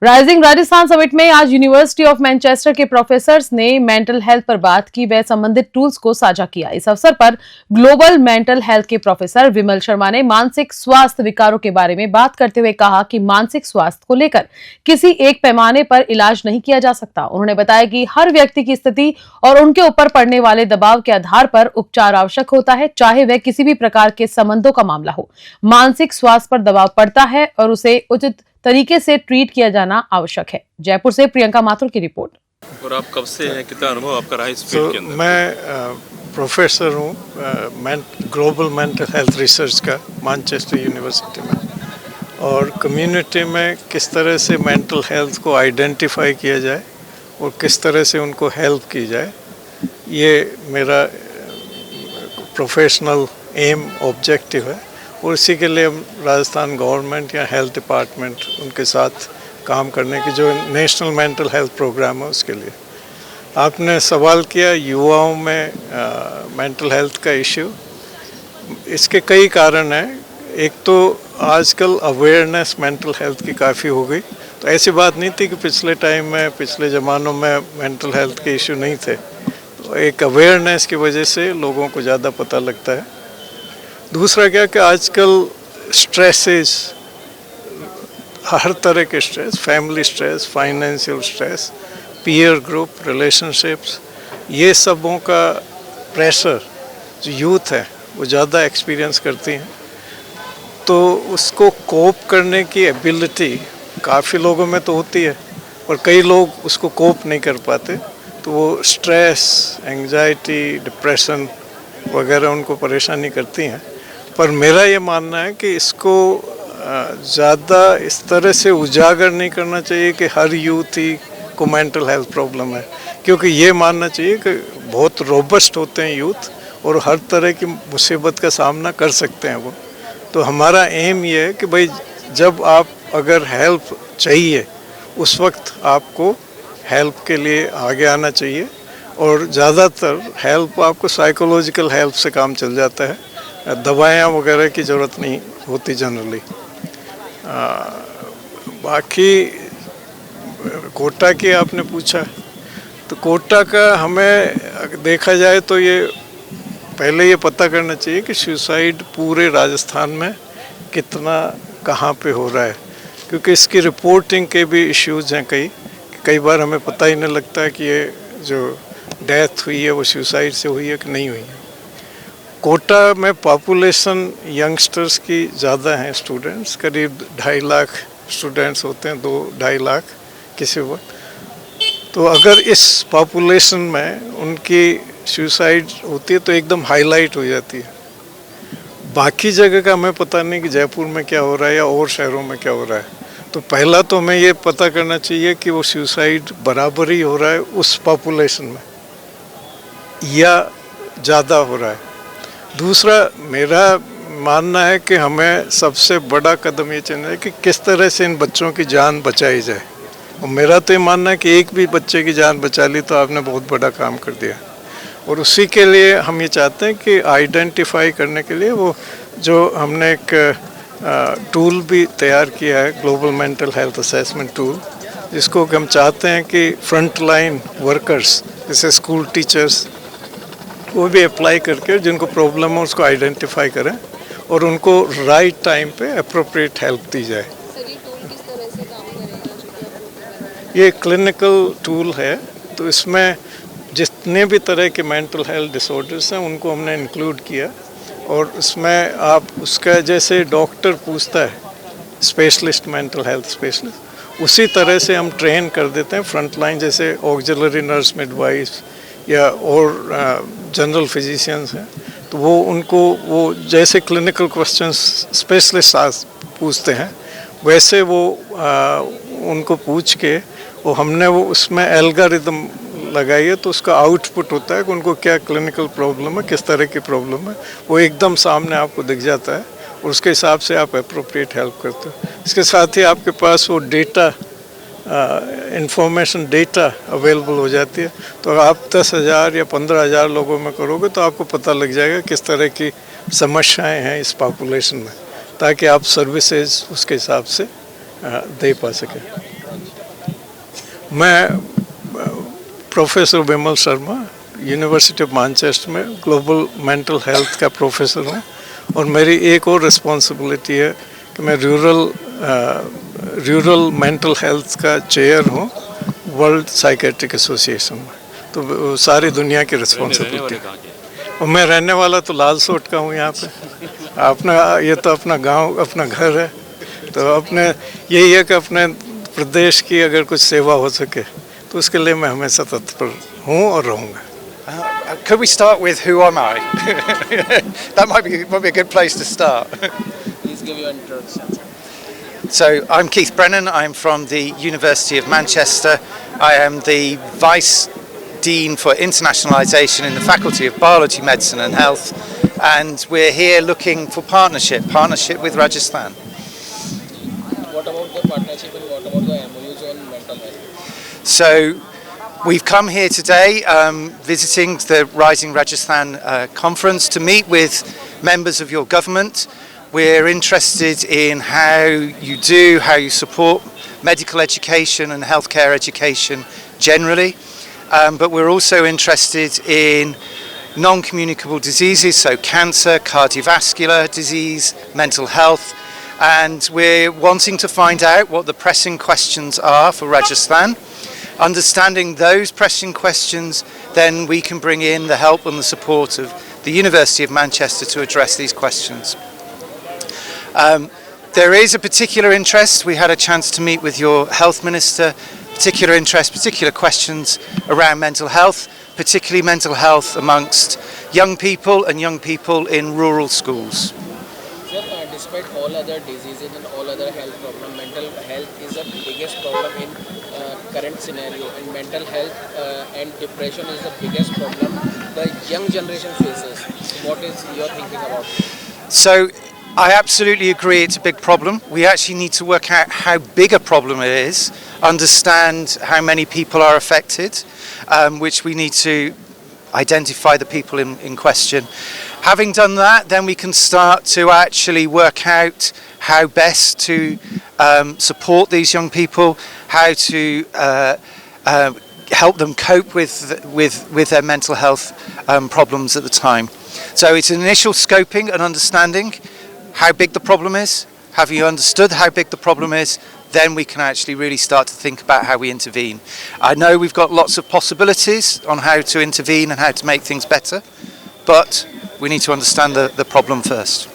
Rising Rajasthan summit में आज university of Manchester के प्रोफेसर्स ने मेंटल हेल्थ पर बात की व संबंधित टूल्स को साझा किया। इस अवसर पर ग्लोबल मेंटल हेल्थ के प्रोफेसर विमल शर्मा ने मानसिक स्वास्थ्य विकारों के बारे में बात करते हुए कहा कि मानसिक स्वास्थ्य को लेकर किसी एक पैमाने पर इलाज नहीं किया जा सकता। उन्होंने बताया कि हर व्यक्ति की स्थिति और उनके ऊपर पड़ने वाले दबाव के आधार पर उपचार आवश्यक होता है, चाहे वह किसी भी प्रकार के संबंधों का मामला हो। मानसिक स्वास्थ्य पर दबाव पड़ता है और उसे उचित तरीके से ट्रीट किया जाना आवश्यक है। जयपुर से प्रियंका माथुर की रिपोर्ट। और आप कब से हैं, कितना अनुभव आपका रहा इस फील्ड के अंदर? मैं प्रोफेसर हूँ ग्लोबल मेंटल हेल्थ रिसर्च का मैनचेस्टर यूनिवर्सिटी में, और कम्युनिटी में किस तरह से मेंटल हेल्थ को आइडेंटिफाई किया जाए और किस तरह से उनको हेल्प की जाए, ये मेरा प्रोफेशनल एम ऑब्जेक्टिव है। और इसी के लिए हम राजस्थान गवर्नमेंट या हेल्थ डिपार्टमेंट उनके साथ काम करने की जो नेशनल मेंटल हेल्थ प्रोग्राम है उसके लिए। आपने सवाल किया युवाओं में मेंटल हेल्थ का इश्यू। इसके कई कारण हैं। एक तो आजकल अवेयरनेस मेंटल हेल्थ की काफ़ी हो गई, तो ऐसी बात नहीं थी कि पिछले टाइम में पिछले ज़मानों में मेंटल हेल्थ के इश्यू नहीं थे। तो एक अवेयरनेस की वजह से लोगों को ज़्यादा पता लगता है। दूसरा क्या कि आजकल स्ट्रेसेस, हर तरह के stress, family stress, financial stress, peer group, relationships, ये सबों का प्रेशर जो यूथ है वो ज़्यादा एक्सपीरियंस करती हैं। तो उसको कोप करने की एबिलिटी काफ़ी लोगों में तो होती है और कई लोग उसको कोप नहीं कर पाते, तो वो स्ट्रेस, एंग्जाइटी, डिप्रेशन वगैरह उनको परेशानी करती हैं। पर मेरा ये मानना है कि इसको ज़्यादा इस तरह से उजागर नहीं करना चाहिए कि हर यूथ ही को मेंटल हेल्थ प्रॉब्लम है, क्योंकि ये मानना चाहिए कि बहुत रोबस्ट होते हैं यूथ और हर तरह की मुसीबत का सामना कर सकते हैं वो। तो हमारा एम ये है कि भाई जब आप अगर हेल्प चाहिए उस वक्त आपको हेल्प के लिए आगे आना चाहिए, और ज़्यादातर हेल्प आपको साइकोलॉजिकल हेल्प से काम चल जाता है, दवाइयाँ वगैरह की ज़रूरत नहीं होती जनरली। बाकी कोटा की आपने पूछा, तो कोटा का हमें देखा जाए तो ये पहले ये पता करना चाहिए कि सुसाइड पूरे राजस्थान में कितना कहाँ पे हो रहा है, क्योंकि इसकी रिपोर्टिंग के भी इश्यूज़ हैं। कई बार हमें पता ही नहीं लगता कि ये जो डेथ हुई है वो सुसाइड से हुई है कि नहीं हुई है। कोटा में पॉपुलेशन यंगस्टर्स की ज़्यादा हैं, स्टूडेंट्स करीब 2.5 लाख स्टूडेंट्स होते हैं, 2-2.5 लाख किसी वक्त। तो अगर इस पॉपुलेशन में उनकी सुसाइड होती है तो एकदम हाईलाइट हो जाती है। बाकी जगह का हमें पता नहीं कि जयपुर में क्या हो रहा है या और शहरों में क्या हो रहा है। तो पहला तो हमें ये पता करना चाहिए कि वो सुसाइड बराबर ही हो रहा है उस पॉपुलेशन में या ज़्यादा हो रहा है। दूसरा मेरा मानना है कि हमें सबसे बड़ा कदम ये चाहिए कि किस तरह से इन बच्चों की जान बचाई जाए, और मेरा तो ये मानना है कि एक भी बच्चे की जान बचा ली तो आपने बहुत बड़ा काम कर दिया। और उसी के लिए हम ये चाहते हैं कि आइडेंटिफाई करने के लिए वो जो हमने एक टूल भी तैयार किया है, global mental health assessment tool, जिसको हम चाहते हैं कि फ्रंट लाइन वर्कर्स जैसे स्कूल टीचर्स वो भी अप्लाई करके जिनको प्रॉब्लम है उसको आइडेंटिफाई करें और उनको राइट टाइम पे अप्रोप्रिएट हेल्प दी जाए। सर, ये टूल किस तरह से काम करेगा? ये क्लिनिकल टूल है, तो इसमें जितने भी तरह के मेंटल हेल्थ डिसऑर्डर्स हैं उनको हमने इंक्लूड किया, और उसमें आप उसका जैसे डॉक्टर पूछता है स्पेशलिस्ट, मेंटल हेल्थ स्पेशलिस्ट, उसी तरह से हम ट्रेन कर देते हैं फ्रंट लाइन, जैसे ऑक्सिलरी नर्स, मिडवाइफ या और जनरल फिजिशियंस हैं, तो वो उनको वो जैसे क्लिनिकल क्वेश्चंस स्पेशलिस्ट पूछते हैं वैसे वो उनको पूछ के वो हमने वो उसमें एल्गोरिथम लगाई है, तो उसका आउटपुट होता है कि उनको क्या क्लिनिकल प्रॉब्लम है, किस तरह की प्रॉब्लम है, वो एकदम सामने आपको दिख जाता है और उसके हिसाब से आप अप्रोप्रिएट हेल्प करते हो। इसके साथ ही आपके पास वो डेटा इंफॉर्मेशन डेटा अवेलेबल हो जाती है, तो आप 10,000 या 15,000 लोगों में करोगे तो आपको पता लग जाएगा किस तरह की समस्याएं हैं इस पॉपुलेशन में, ताकि आप सर्विसेज उसके हिसाब से दे पा सकें। आज? मैं professor Vimal Sharma university of Manchester में ग्लोबल मेंटल हेल्थ का प्रोफेसर हूँ और मेरी एक और रिस्पॉन्सिबिलिटी है कि मैं रूरल मेंटल हेल्थ का चेयर हूँ वर्ल्ड साइकेट्रिक एसोसिएशन में। तो वो सारी दुनिया की रहने रिस्पॉन्सिबिलिटी वाले है। कहाँ के? और मैं रहने वाला तो लाल सोट का हूँ यहाँ पे। अपना ये तो अपना गांव अपना घर है, तो अपने यही है कि अपने प्रदेश की अगर कुछ सेवा हो सके तो उसके लिए मैं हमेशा तत्पर हूँ और रहूँगा। Could we start with who am I? That might be a good place to start. Please give your introduction. So I'm Keith Brennan. I'm from the University of Manchester. I am the Vice Dean for Internationalisation in the Faculty of Biology, Medicine and Health, and we're here looking for partnership with Rajasthan. What about the partnership and what about the MOUs on mental health? So we've come here today visiting the Rising Rajasthan conference to meet with members of your government. We're interested in how you support medical education and healthcare education generally, but we're also interested in non-communicable diseases, so cancer, cardiovascular disease, mental health, and we're wanting to find out what the pressing questions are for Rajasthan. Understanding those pressing questions, then we can bring in the help and the support of the University of Manchester to address these questions. There is a particular interest. We had a chance to meet with your health minister. Particular interest, particular questions around mental health, particularly mental health amongst young people and young people in rural schools. Sir, despite all other diseases and all other health problems, mental health is the biggest problem in current scenario. And mental health and depression is the biggest problem the young generation faces. What is your thinking about it? So I absolutely agree it's a big problem. We actually need to work out how big a problem it is, understand how many people are affected, which we need to identify the people in question. Having done that, then we can start to actually work out how best to support these young people, how to help them cope with their mental health problems at the time. So it's an initial scoping and understanding how big the problem is. Have you understood how big the problem is? Then we can actually really start to think about how we intervene. I know we've got lots of possibilities on how to intervene and how to make things better, but we need to understand the problem first.